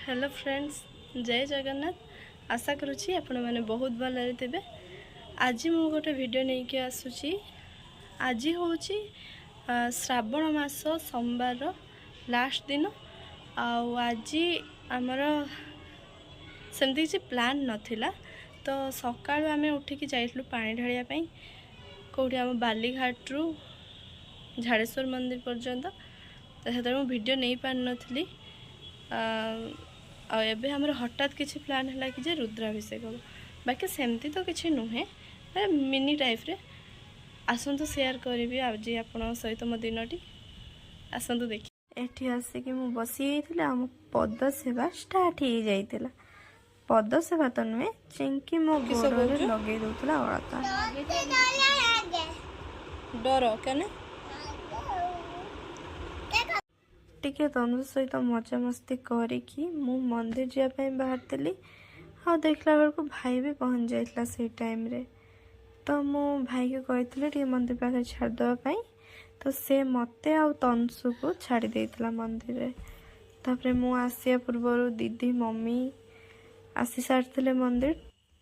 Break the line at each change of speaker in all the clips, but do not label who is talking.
Hello friends, जय जगन्नाथ। आशा करुँची आपण मैंने बहुत भल थे। आज मु गोटे वीडियो नहीं कि आसूची। आज हूँ श्रावण मास सोमवार लास्ट दिन। आज आमर सेमती किसी प्लान नथिला, तो सकाळु आमे उठिकी जाइलु पानी ढालिया कौटी आम बालीघाट रु झाड़ेश्वर मंदिर पर्यंत। तो से वीडियो नहीं पार नथली। एबे हमर हठात किसी प्लान है कि रुद्राभिषेक हम, बाकी सेमती तो किसी नुहे, मिनी टाइप रे आसतु शेयर करी आज आप सहित मो दिनटी आसतु देखिए। एठी आसिकी मु बसी मो पद सेवा स्टार्ट हो जाइतिला। पद सेवा तो नुहे, चिंकी मो गोड़े लगे दूला अलता। डर क्या टिके तनु सहित मजामस्ती करी मु मंदिर जावाई बाहरी। आ देखला बेलू भाई भी पहुँच जाता से टाइम रे। तो मु भाई को कही मंदिर पाखे छाड़देवाई, तो से मते आ तंसु को छाड़ी देता मंदिर रे। तापरे मु आसिया पूर्व दीदी मम्मी आसी सारी मंदिर।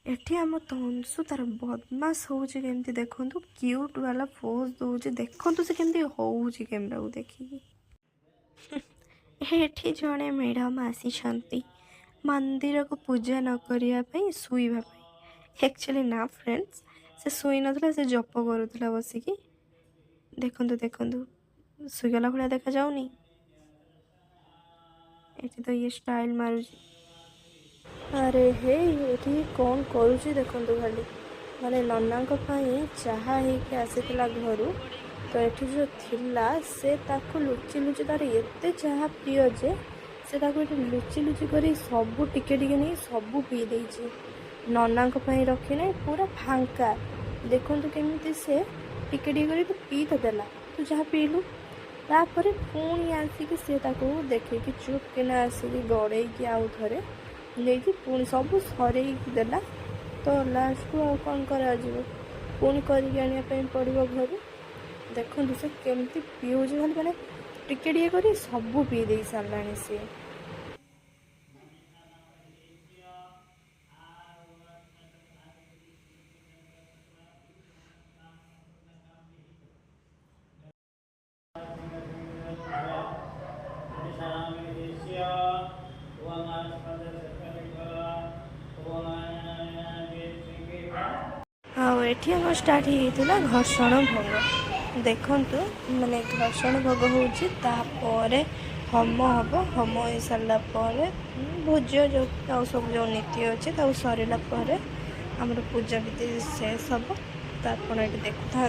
एठी आम तंसु तार बदमाश होउची केमती देखंतु, क्यूट वाला पोज दउची देखंतु से केमती होउची कैमरा को देखिकी। एठी जड़े मैडम आसी मंदिर को पूजा न करने शुवा। एक्चुअली ना फ्रेंड्स, से शुई ना से जप करूला बसिकी। देखंतु देखंतु शुईगला भाया देखा जाऊनी। एठी तो ये स्टाइल मारुची। अरे हे ये कौन करुची देखंतु खाली माने नन्ना चाहा ही आसीला घर। तो ये जो थिला से ताको लुचि लुचि तार एते चाहा प्रिय जे से ताको लुचि लुचि कर सबू टिके टिके नहीं सबू पी देछि। नन्ना रखी ना पूरा फांका। देखंतु केमिति से टिके टिके कर पी तो देला, तू जहाँ पीलु तापर पुणी आसिक से ताको देखे कि चुप कि ना आसिक गड़े कि आउ थे लेकिन पुणी सब सर देला। तो लास्ट को कौन करा पुणी करने पड़ो घर। देखो से केमती पीऊँ खाली मैंने टिके टिके कर सबू पी दे सारा सी। एठी हम स्टार्ट होता घर्षण भोग। देखंतु माने घर्षण भोग होउची, तापरे होम हम। होम हो सारा भोज जो सब जो नीति अच्छे सरला आमर पूजा विधि शेष हम। तो आप देखु था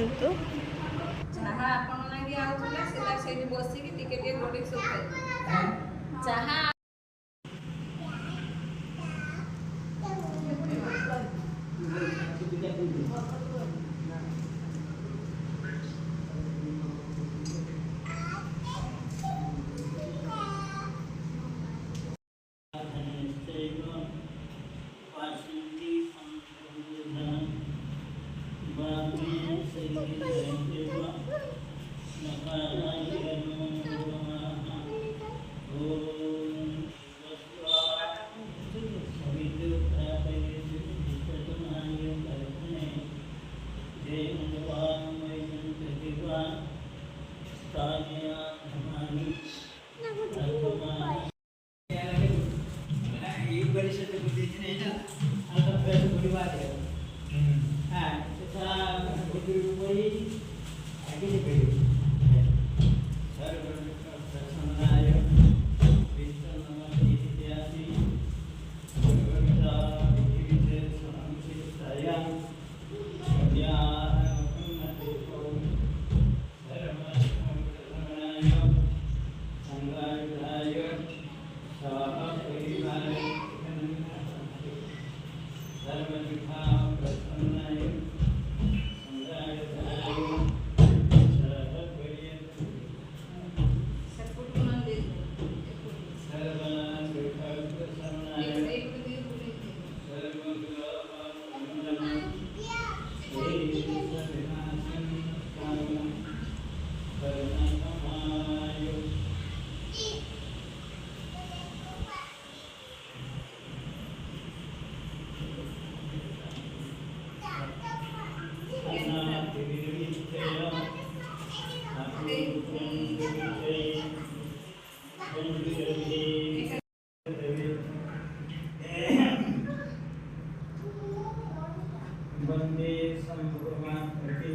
वंदे संभ्रमात्मके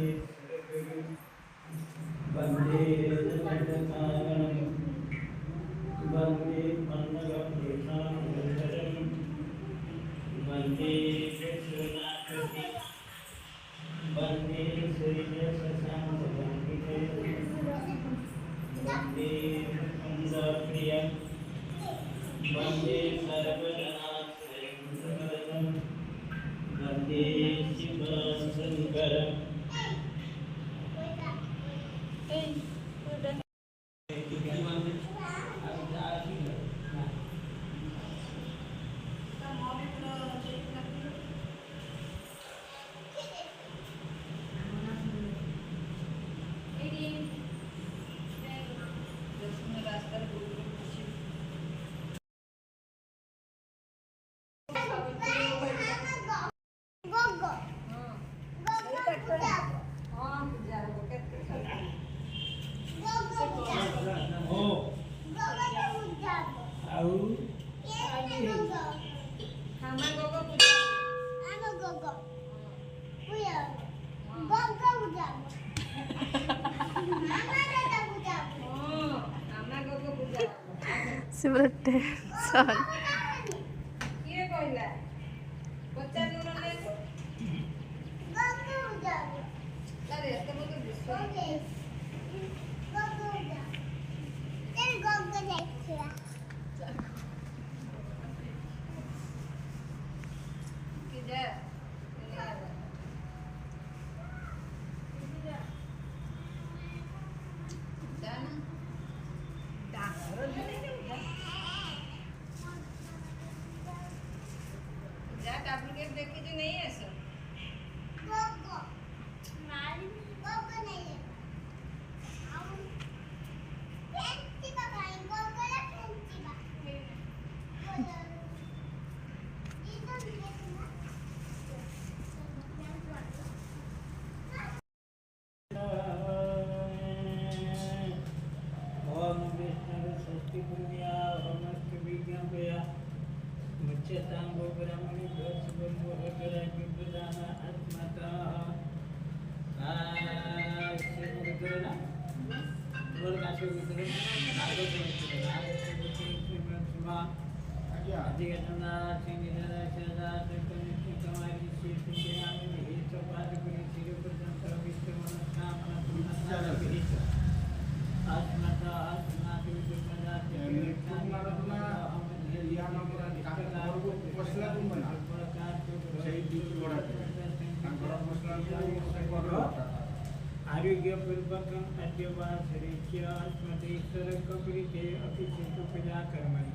वंदे जगत्कारणं वंदे अन्नगभूषणं वंदे विश्वनाथं वंदे श्रीशशाङ्कवन्दिते वंदे मुकुन्दप्रियं वंदे सर्वजनाश्रयं वंदे शिवशङ्करं
सिमरन टेंशन
देखी जो नहीं है सर आरोग्यपूर्वकम् अद्य वा शरीर्य अस्मदीश्वरकपरिते अपि चेतुपजा कर्मणि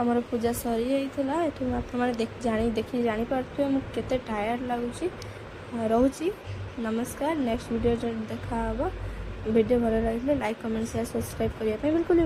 आमर पूजा सरी जाइଥିଲା एठू आपने देखी जानीपे मुझे टायर्ड लगुच रोची। नमस्कार, नेक्स्ट वीडियो देखा वीडियो भल लगे लाइक कमेंट शेयर सब्सक्राइब करने बिल्कुल